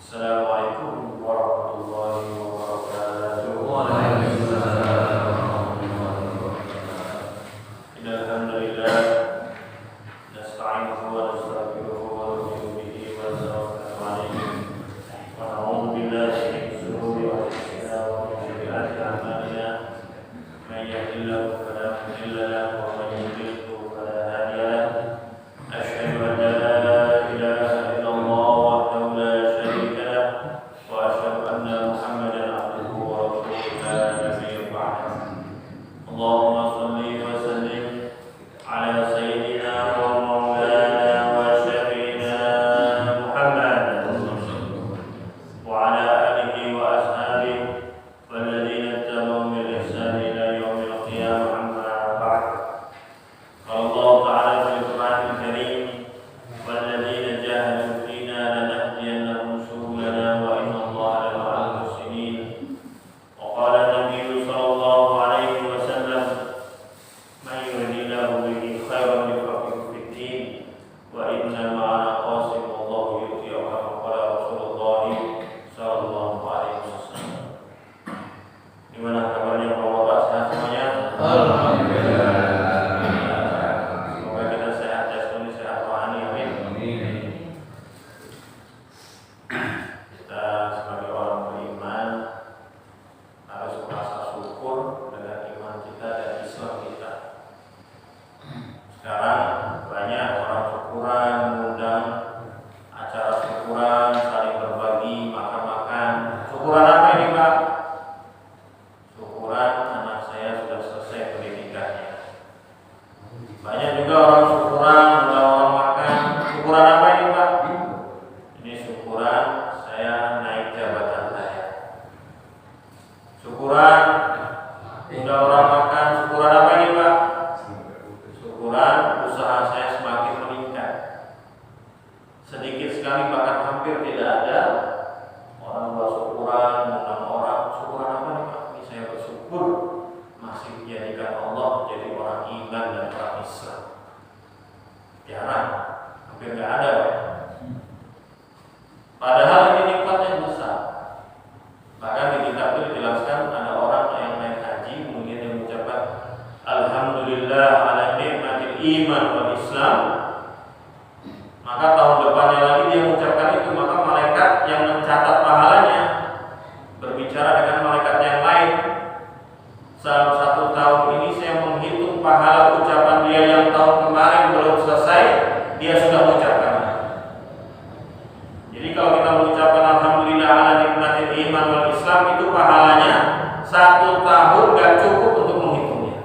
Assalamualaikum warahmatullahi wabarakatuh. Innal hamdalillah nasta'inuhu wa nastaghfiruhu wa nu'minu bihi wa natawakkanu 'alaihi wa na'udzu billahi min shururi anfusina wa min sayyi'ati a'malina may yahdihillahu fala mudilla lahu wa may yudlil fala hadiya lahu. Asyhadu an la ilaha illallah wahdahu la syarika lahu وأشهد أن محمدا عبده ورسوله لا نبي بعده. اللهم صل وسلم على سيدنا ومولانا وشفينا محمد وعلى آله وأصحابه والذين اتبعوا بإحسان إلى يوم القيامة. أما بعد، قال الله تعالى في القرآن الكريم: والذين جاهدوا فينا لنهدينهم سبلنا وإن الله لمع المحسنين. وقال النبي صلى الله عليه وسلم: من يرد الله به خيرا يفقهه في الدين وإنما أنا قاسم والله يؤتي كما قال رسول الله صلى الله عليه وسلم. Gimana kabarnya Bapak-bapak, sehat semuanya? Alhamdulillah. Semoga kita sehat jasmani, sehat rohani, amin. Kita sebagai orang beriman harus merasa syukur dengan iman kita dan Islam kita. Sekarang banyak orang syukuran, mengundang acara syukuran, saling berbagi, makan-makan. Syukuran apa ini, Pak? Syukuran anak saya sudah selesai pendidikannya. Banyak juga orang syukuran, undang orang makan. Syukuran apa ini, Pak? Ini syukuran saya naik jabatan saya. Syukuran undang orang makan. Syukuran apa ini, Pak? Syukuran usaha saya semakin meningkat. Sedikit sekali, bahkan hampir tidak ada orang buat syukuran, undang orang. Syukuran apa nih, Pak? Ini saya bersyukur masih dijadikan Allah jadi orang iman dan orang Islam. Jarang, hampir nggak ada, Pak. Padahal ini nikmat yang besar. Bahkan di kitab itu dijelaskan ada orang yang naik haji kemudian dia mengucapkan alhamdulillah ala nikmatil iman wal Islam. Maka tahun depannya lagi dia mengucapkan itu, maka malaikat yang mencatat pahalanya berbicara dengan malaikat yang lain. Dalam 1 tahun ini saya menghitung pahala ucapan dia yang tahun kemarin belum selesai, dia sudah mengucapkan. Jadi kalau kita mengucapkan alhamdulillah ala nikmatil iman wal Islam, itu pahalanya 1 tahun gak cukup untuk menghitungnya.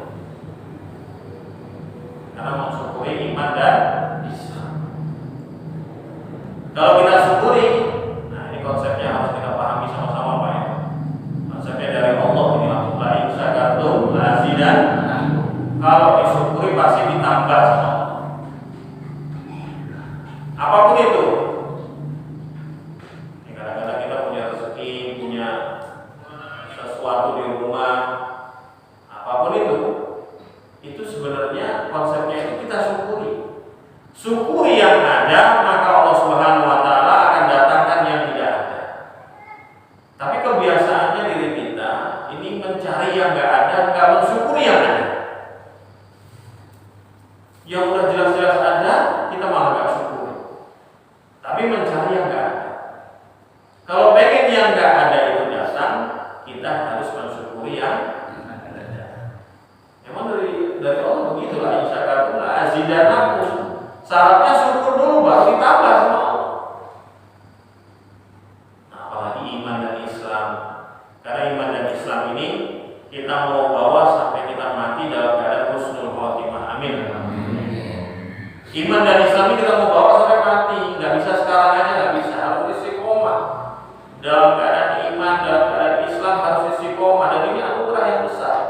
Karena mensyukuri iman dan Islam. Kalau kita syukuri, nah ini konsepnya harus kita pahami sama-sama, Pak ya. Konsepnya dari Allah ini langsung la in syakartum la azidannakum. Kalau disyukuri pasti ditambah sama Allah. Apapun itu. Kadang-kadang kita punya rezeki, punya sesuatu di rumah, apapun itu sebenarnya konsepnya itu kita syukuri. Syukuri yang ada, maka Allah Subhanahu wa Ta'ala akan datangkan yang tidak ada. Tapi kebiasaannya diri kita ini mencari yang nggak ada, nggak mensyukuri yang ada. Yang udah jelas-jelas ada, kita malah nggak syukuri. Tapi mencari yang nggak ada. Kalau pengen yang nggak ada itu datang, kita harus mensyukuri yang ada. Memang dari Allah begitulah, insyakartum la azidannakum. Syaratnya syukur dulu baru ditambah sama Allah. Nah, apalagi iman dan Islam. Karena iman dan Islam ini kita mau bawa sampai kita mati dalam keadaan husnul Iman dan Islam ini kita mau bawa sampai mati, nggak bisa sekarang aja, nggak bisa, harus istiqomah. Dalam keadaan iman, dalam keadaan Islam harus istiqomah, dan ini anugerah yang besar.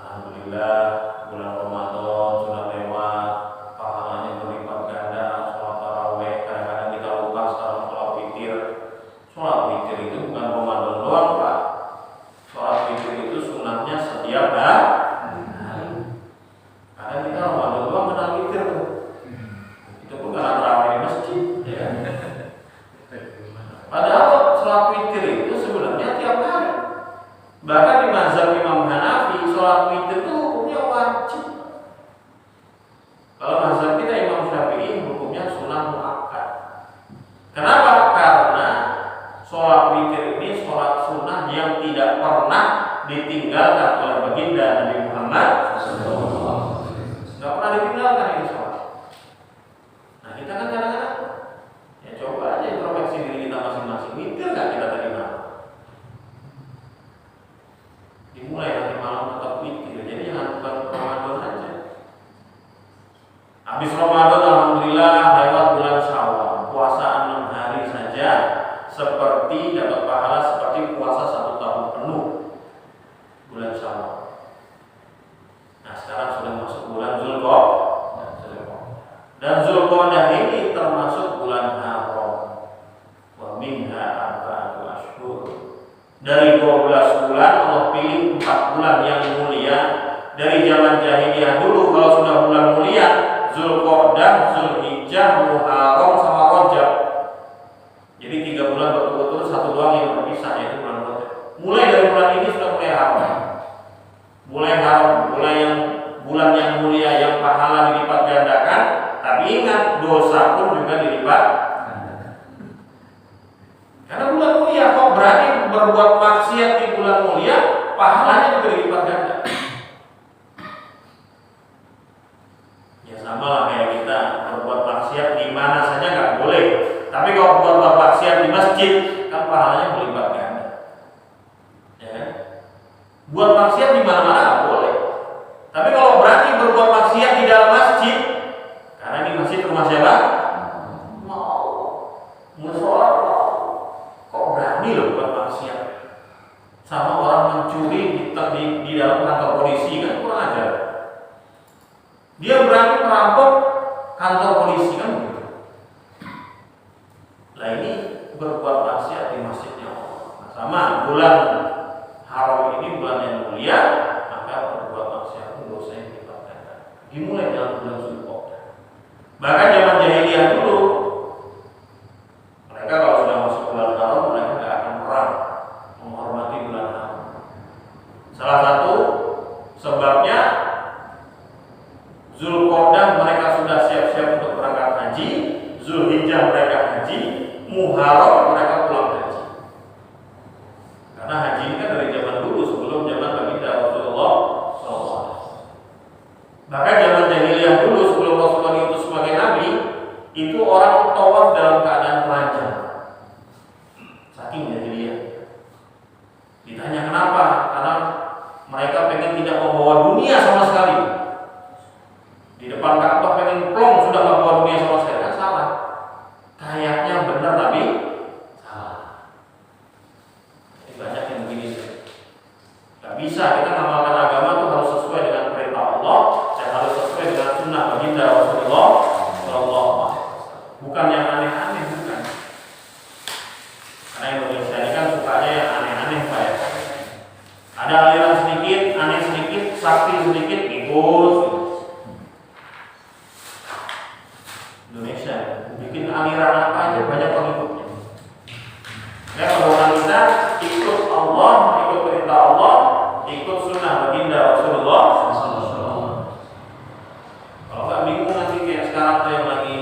Alhamdulillah, bulan Ramadan sudah lewat, pahalanya berlipat ganda, sholat taraweh, kadang-kadang kita lupa sekarang sholat witir. Sholat witir itu bukan Ramadan doang, Pak. Sholat witir itu sunahnya setiap hari. Karena kita Ramadan doang kenal witir tuh. Itu pun karena taraweh di masjid, ya. Padahal sholat witir itu sebenarnya tiap hari. Bahkan di mazhab Imam Hanafi, sholat witir itu hukumnya wajib. Kalau mazhab kita Imam Syafi'i hukumnya sunnah muakkad. Kenapa? Karena sholat witir ini sholat sunnah yang tidak pernah ditinggalkan oleh baginda Nabi Muhammad. Nggak pernah ditinggalkan ini sholat. Nah kita kan kadang-kadang ya coba aja introspeksi diri kita masing-masing. Witir nggak kita tadi malam? Dimulai nanti malam tetap witir. Jadi jangan bukan Ramadan aja. Habis Ramadan alhamdulillah lewat bulan Syawal. Puasa 6 hari saja seperti dapat pahala seperti puasa 1 tahun penuh. Bulan Syawal. Nah sekarang sudah masuk bulan Zulqa'dah. Dan Zulqa'dah ini termasuk bulan haram. Wa minha arba'atu ashhur. Dari 12 bulan Allah pilih 4 bulan yang mulia. Dari zaman jahiliyah dulu kalau sudah bulan mulia, Zulqa'dah, Zulhijjah, Muharram sama Rajab. Jadi 3 bulan berturut-turut, 1 doang yang berpisah, yaitu bulan Rajab. Mulai dari bulan ini sudah mulai haram. Mulai haram, mulai yang bulan yang mulia yang pahala dilipat gandakan, tapi ingat dosa pun juga dilipat. Karena bulan mulia, kok berani berbuat maksiat di bulan mulia, pahalanya juga dilipat ganda. Ya sama lah kayak kita berbuat maksiat di mana saja nggak boleh. Tapi kalau berbuat maksiat di masjid, kan pahalanya berlipat ganda. Ya kan? Buat maksiat di mana-mana nggak boleh. Tapi kalau berani berbuat maksiat di dalam masjid, karena ini masjid rumah siapa? Musola. Kok berani loh buat maksiat? Sama orang mencuri di dalam kantor polisi, kan kurang ajar. Dia berani merampok kantor polisi, kan begitu. Nah ini berbuat maksiat di masjidnya Allah. Nah, sama bulan haram ini bulan yang mulia, maka berbuat maksiat pun dosa yang dilipat ganda. Dimulai dalam bulan Zulqa'dah. Bahkan zaman jahiliyah dulu, mereka kalau sudah masuk bulan haram, mereka tidak akan perang, menghormati bulan haram. Salah satu sebabnya Zulqa'dah mereka sudah siap-siap untuk berangkat haji, Zulhijjah mereka haji, Muharram mereka pulang haji. Karena haji ini kan dari zaman dulu sebelum zaman baginda Rasulullah SAW. Bahkan zaman jahiliyah dulu sebelum Rasulullah diutus sebagai nabi, itu orang tawaf dalam keadaan telanjang. Saking jahiliyah. Ditanya kenapa? Karena mereka pengen tidak membawa dunia sama sekali. Di depan Ka'bah pengen plong sudah nggak bawa dunia sama sekali. Kan salah. Kayaknya benar tapi salah. Jadi banyak yang begini. Gak bisa kita ngamalkan agama itu harus sesuai dengan perintah Allah dan harus sesuai dengan sunnah baginda Rasulullah Sallallahu Alaihi Wasallam. Bukan yang aneh-aneh, bukan. Karena Indonesia ini kan sukanya yang aneh-aneh, Pak ya. Ada aliran sedikit, aneh sedikit, sakti sedikit, ikut. Indonesia bikin aliran apa aja banyak pengikutnya. Ya kalau orang kita ikut Allah, ikut perintah Allah, ikut sunnah baginda Rasulullah SAW. Kalau nggak bingung nanti kayak sekarang tuh yang lagi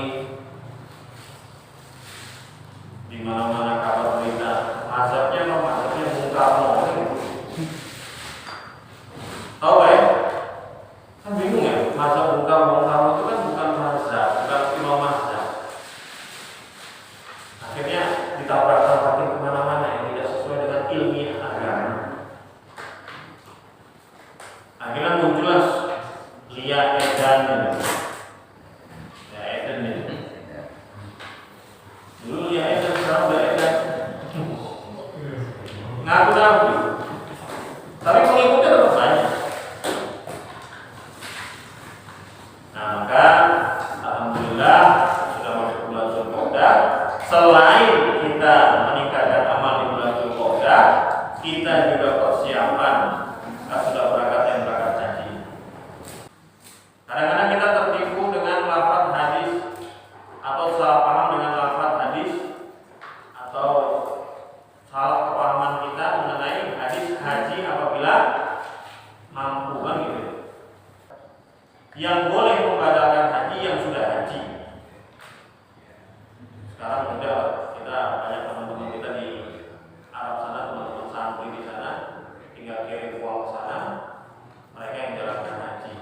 di mana-mana kabar berita, mazhabnya apa? Mazhabnya Bung Karno. Tahu ya? Kan bingung ya, mazhab Bung Karno itu kan bukan mazhab, bukan imam mazhab. Akhirnya ditabrak-tabrakin kemana-mana yang tidak sesuai dengan ilmiah agama. Akhirnya muncullah tapi pengikutnya tetap banyak. Nah, maka alhamdulillah sudah masuk bulan Zulqa'dah. Selain kita meningkatkan amal di bulan Zulqa'dah, kita juga persiapan sudah berangkat haji. Kadang-kadang kita tertipu dengan lafaz hadis atau salah paham dengan lafaz hadis atau salah kepahaman kita mengenai hadis haji apabila mampu kan gitu. Yang boleh membatalkan haji yang sudah haji. Sekarang udah kita banyak teman-teman kita di Arab sana, teman-teman santri di sana tinggal kirim uang ke sana, mereka yang jalankan haji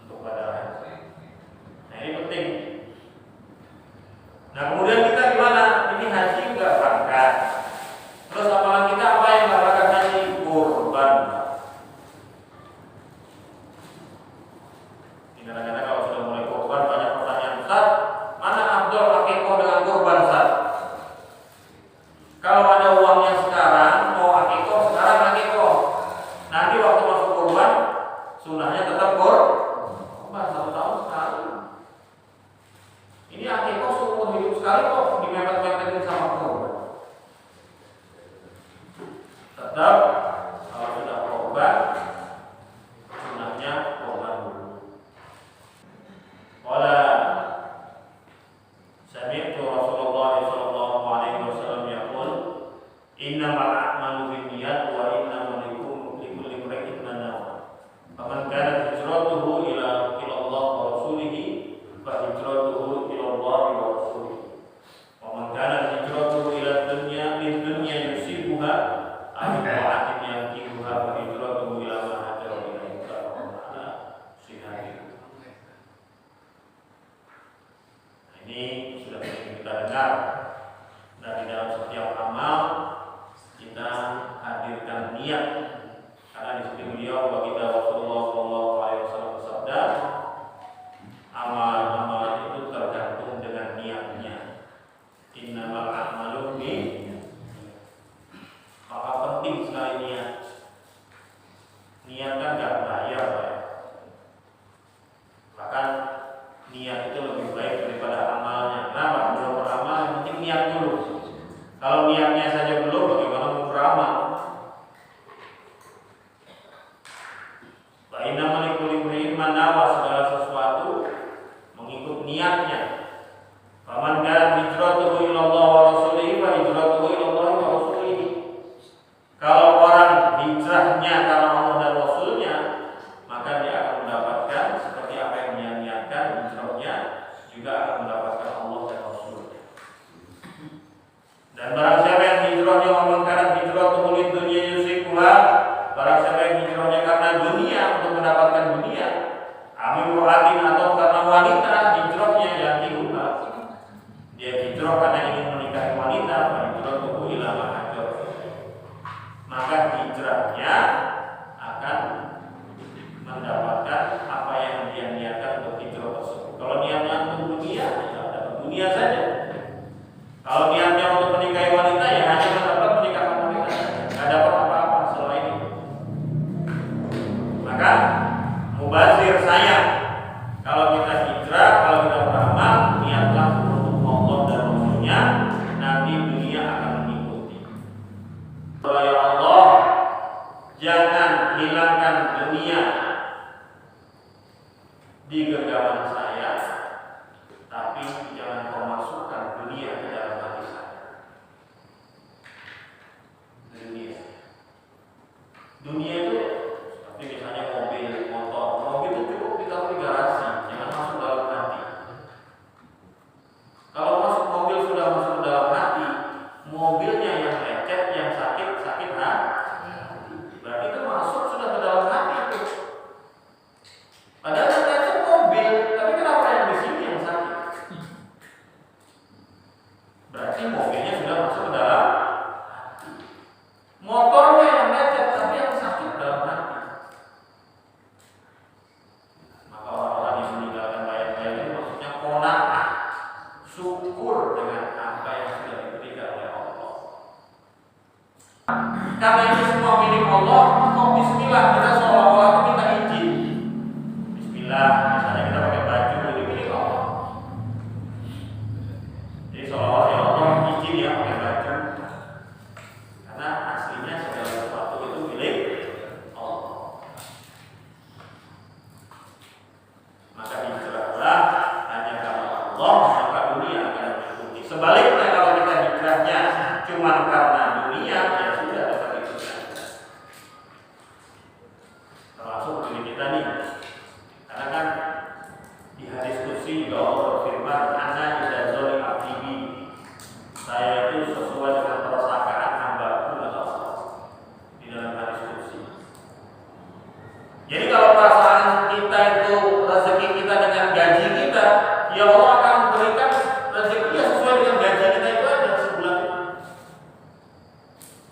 untuk badal haji. Nah ini penting. Nah kemudian kita gimana? Ini haji nggak berangkat. Terus apalagi kita apa yang nggak berangkat haji? Kurban. Kadang-kadang kalau sudah mulai kurban banyak pertanyaan, Ustaz, mana afdol akikoh dengan kurban, Ustaz? Kalau ada uangnya sekarang, mau akikoh sekarang akikoh. Nanti waktu masuk kurban, sunahnya tetap kurban 1 tahun sekali. Ini akikoh seumur hidup sekali kok dimepet-mepetin sama kurban. Tetap kalau sudah kurban, sunahnya kurban dulu. Qala sami'tu Rasulullah sallallahu alaihi wasallam yaqul innamal a'malu binniyat wa innamal likulli imrin ma nawa. Faman kanat hijratuhu ila Allah wa rasulih fa hijratuhu ila Allah wa rasulih. Wa man kanat hijratuhu ila dunya yusibuha aw imra'atin yankihuha fa hijratuhu ila ma hajara ilaihi ta'ala sihah. Ini sudah sering kita dengar, dan di dalam setiap amal kita hadirkan niat, karena di sini beliau baginda Rasulullah SAW bersabda, amal-amal itu tergantung dengan niatnya. Innamal a'malu binniyat. Maka penting sekali niat. Niat kan gak bayar, Pak. Bahkan niat itu lebih baik daripada amalnya. Kenapa? Belum beramal, yang penting niat dulu. Kalau niatnya saja belum, bagaimana mau beramal? Wa innamal likulli imrin ma nawa, segala sesuatu mengikut niatnya. Faman kanat hijratuhu ila Allah wa rasulih fa hijratuhu ila Allah wa rasulih. Kalau orang hijrahnya karena Allah dan Rasulnya, maka dia akan mendapatkan seperti apa yang dia niatkan. Hijrahnya juga akan mendapatkan Allah dan Rasulnya. Dan barang siapa yang hijrahnya mengangkat hijratuhu lid dunya yusibuha, barang siapa yang hijrahnya karena dunia untuk mendapatkan dunia, amin rohatin atau karena wanita, hijrahnya yang diubah. Dia hijrah karena ingin menikahi wanita, hijratuhu ila ma hajar. Maka hijrahnya akan mendapatkan apa yang dia niatkan untuk hijrah tersebut. Kalau niatnya untuk dunia, ya dapat dunia saja. Kalau niatnya untuk menikahi wanita, ya hanya mendapat pernikahan wanita, nggak dapat apa-apa selain itu. Maka mubazir sayang. Kalau kita hijrah, kalau kita beramal, niatlah untuk Allah dan Rasulnya, nanti dunia akan mengikuti. Ya Allah, jangan hilangkan dunia di genggaman saya, tapi jangan kau masukkan dunia ke dalam hati saya. Dunia itu seperti misalnya mobil, motor. Mobil itu cukup ditaruh di garasi, jangan masuk dalam hati. Kalau masuk mobil sudah masuk ke dalam hati, mobilnya yang lecet, yang sakit hati. Berarti itu masuk sudah ke dalam hati itu. Padahal yang lecet mobil, tapi kenapa yang di sini yang sakit? Berarti mobilnya sudah masuk ke dalam hati. Motornya yang lecet, tapi yang sakit termasuk diri kita nih. Karena kan di hadis qudsi juga Allah berfirman, "Ana idza zoli abdi." Saya itu sesuai dengan perasaan hamba-Ku kata Allah di dalam hadis qudsi. Jadi kalau perasaan kita itu rezeki kita dengan gaji kita, ya Allah akan memberikan rezeki yang sesuai dengan gaji kita itu aja sebulan.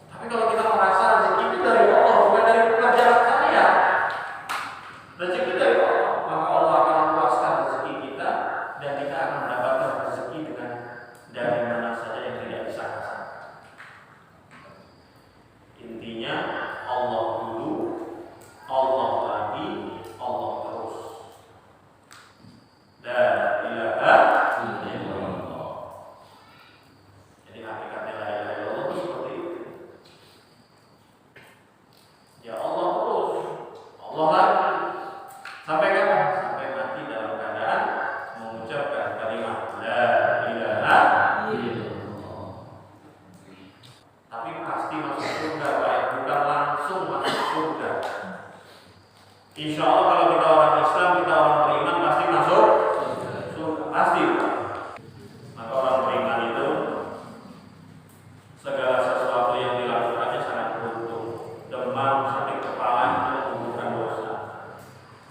Tapi kalau kita merasa rezeki itu dari Allah, bukan dari pekerjaan saya, rezeki dari Allah, maka Allah akan meluaskan rezeki kita dan kita akan mendapatkan rezeki dengan dari mana saja yang tidak disangka. Intinya Allah dulu, Allah lagi, Allah terus. La ilaha illallah. Jadi hakikatnya la ilaha illallah itu seperti itu. Ya Allah terus, Allah lagi. Sampai kapan? Sampai mati dalam keadaan mengucapkan kalimat la ilaha illallah. Tapi pasti masuk surga, baik bukan langsung masuk surga. Insya Allah kalau kita orang Islam, kita orang beriman pasti masuk surga, pasti. Maka orang beriman itu segala sesuatu yang dilakukannya sangat beruntung. Demam, sakit kepala itu bukan dosa.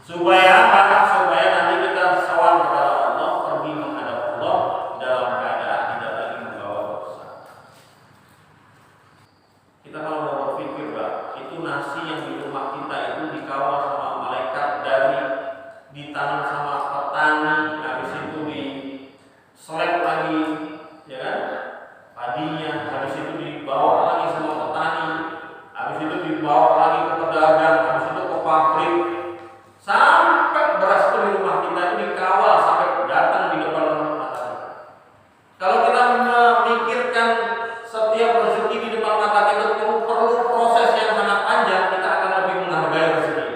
Supaya apa? Supaya nanti kita sowan kepada Allah, pergi menghadap Allah dalam keadaan tidak lagi membawa dosa. Kita kalau mau berpikir, Pak, itu nasi yang di rumah kita itu dikawal sama malaikat, dari ditanam sama petani, habis itu diselek lagi, ya kan? Padinya, habis itu dibawa lagi sama petani, habis itu dibawa lagi ke pedagang, habis itu ke pabrik, sampai beras itu di rumah kita itu dikawal sampai datang di depan rumah kita. Kalau kita memikirkan setiap rezeki di depan mata kita itu perlu proses yang sangat panjang, kita akan lebih menghargai rezeki.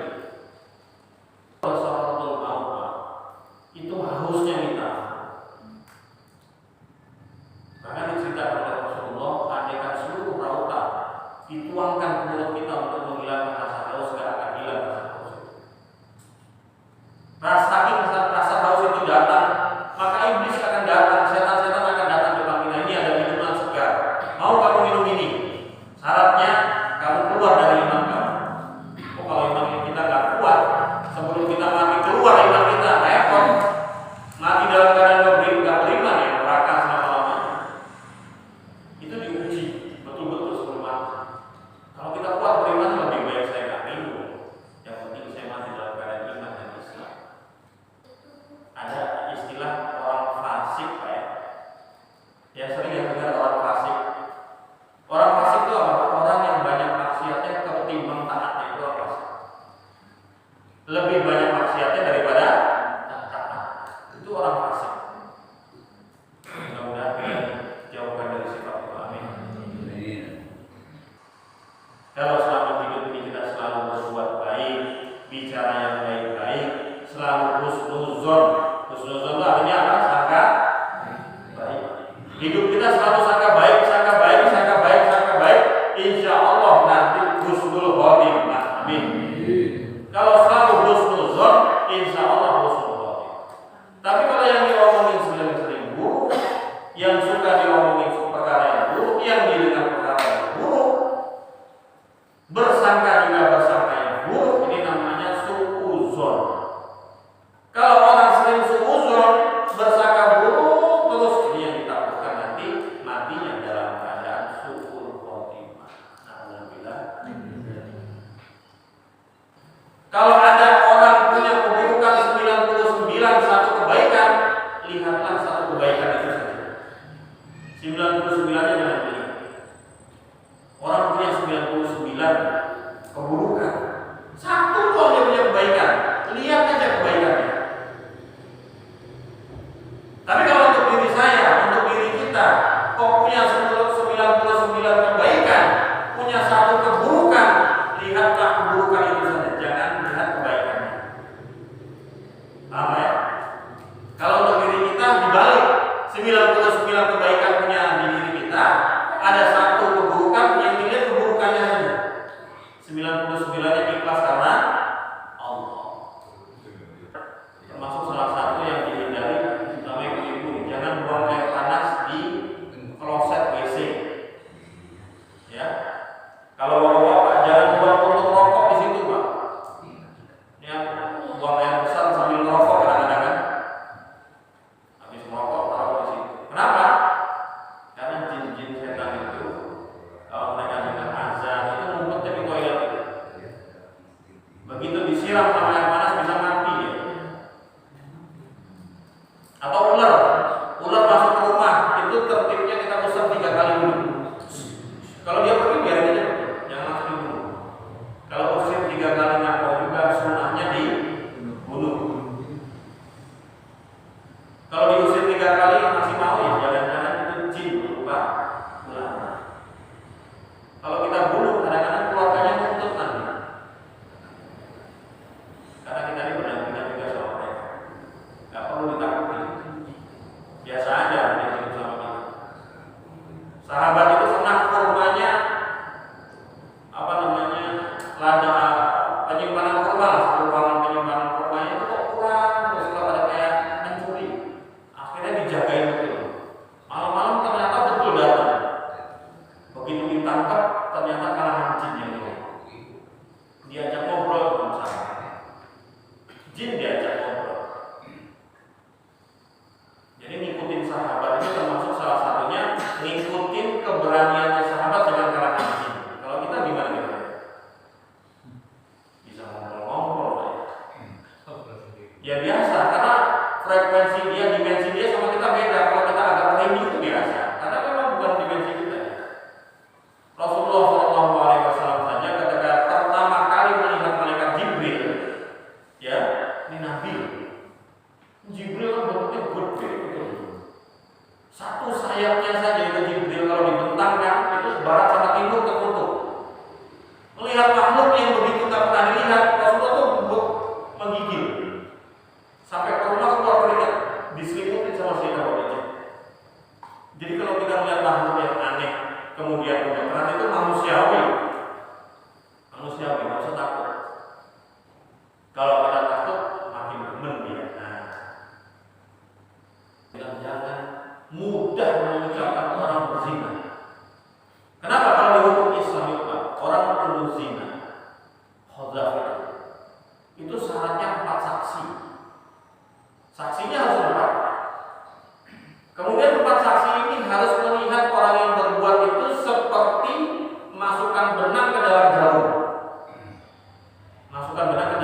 Itu harusnya kita. Bahkan diceritakan oleh Rasulullah, andaikan seluruh lautan dituangkan ke mulut kita untuk menghilangkan rasa haus, gak akan hilang rasa haus. Rasa haus itu datang, maka iblis akan datang, setan-setan akan datang ke depan kita. Ini ada minuman segar, mau kamu minum ini? Syaratnya kamu keluar dari iman kamu. Oh, kalau iman kita gak kuat, sebelum kita mati keluar iman kita, repot. Mati dalam keadaan gak beriman, ya neraka selama-lamanya. Itu diuji betul-betul sebelum mati. Kalau kita kuat beriman, lebih baik saya gak minum. Yang penting saya mati dalam keadaan iman dan Islam. Ada istilah orang fasik, Pak ya. Ya sering yang dengar orang fasik. Orang fasik itu apa? Orang yang banyak maksiatnya ketimbang taatnya, itu apa sih? Lebih banyak maksiatnya daripada taat. Itu orang fasik. Mudah-mudahan kita jauhkan dari sifat itu. Amin. Kalau selama hidup ini kita selalu berbuat baik, bicara yang baik-baik, selalu husnuzon. Husnuzon itu artinya apa? Sangka baik. Hidup kita selalu sangka baik, sangka baik, sangka baik, sangka baik. Insya Allah nanti husnul khotimah. Amin. Kalau selalu husnuzon, insya Allah husnul khotimah. Tapi kalau yang diomongin sering-sering buruk, yang suka diomongin perkara yang buruk, yang didengar perkara yang buruk, bersangka juga bersangka yang buruk, ini namanya suuzon. Kalau orang sering suuzon, bersangka buruk terus, ini yang ditakutkan nanti matinya dalam keadaan suul khotimah. Alhamdulillah. Kalau ada orang punya keburukan 99 satu kebaikan, lihatlah satu kebaikan itu saja. 99-nya jangan dilihat. Orang punya 99 keburukan, satu doang dia punya kebaikan, lihat aja kebaikannya. Tapi kalau untuk diri saya, untuk diri kita, kok punya 99 kebaikan, punya satu keburukan, lihatlah keburukan itu saja, jangan lihat kebaikannya. Paham ya? Kalau untuk diri kita dibalik, 99 kebaikan punya di diri kita, ada satu keburukan yang dilihat keburukannya saja. 99-nya ikhlas karena 3 kali ngaco juga sunahnya dibunuh. Kalau diusir 3 kali masih mau, ya jangan-jangan itu jin berupa ulama. Kalau kita bunuh, kadang-kadang keluarganya nuntut nanti. Karena kita ini berdampingan juga sama mereka. Gak perlu ditakuti. Biasa aja dia hidup sama kita. Sahabat itu pernah kurmanya lada penyimpanan kurma, ruangan penyimpanan kurmanya itu kok kurang, terus kalau ada kayak mencuri. Akhirnya dijagain betul. Malam-malam ternyata betul datang. Begitu ditangkap ternyata kalangan jinnya itu. Diajak ngobrol dengan sahabat. Jin diajak ngobrol. Jadi ngikutin sahabat itu termasuk salah satunya ngikutin keberaniannya sahabat dengan kalangan jin. Kalau kita gimana gitu? Bisa ngobrol-ngobrol ya biasa, karena frekuensi dia, dimensi dia sama kita beda. Kalau kita agak tinggi itu biasa, karena memang bukan dimensi kita. Rasulullah SAW saja ketika pertama kali melihat malaikat Jibril, ya, ini Nabi. Jibril kan bentuknya gede gitu. Satu sayapnya saja itu Jibril kalau dibentangkan itu barat sama timur tertutup. Melihat makhluk yang begitu tak pernah dilihat, Rasulullah itu menggigil. Sampai ke rumah keluar keringat, diselimuti sama Sayyidina Khadijah. Jadi kalau kita melihat makhluk yang aneh, kemudian ternyata itu manusiawi, nggak usah takut. Kalau kita takut, makin demen dia. Jangan mudah mengucapkan orang berzina. Kenapa? Kalau di hukum Islam itu Pak, orang berzina, khadzaf itu syaratnya 4 saksi. Saksinya harus 4. Kemudian 4 saksi ini harus melihat orang yang berbuat itu seperti masukkan benang ke dalam jarum. Masukkan benang ke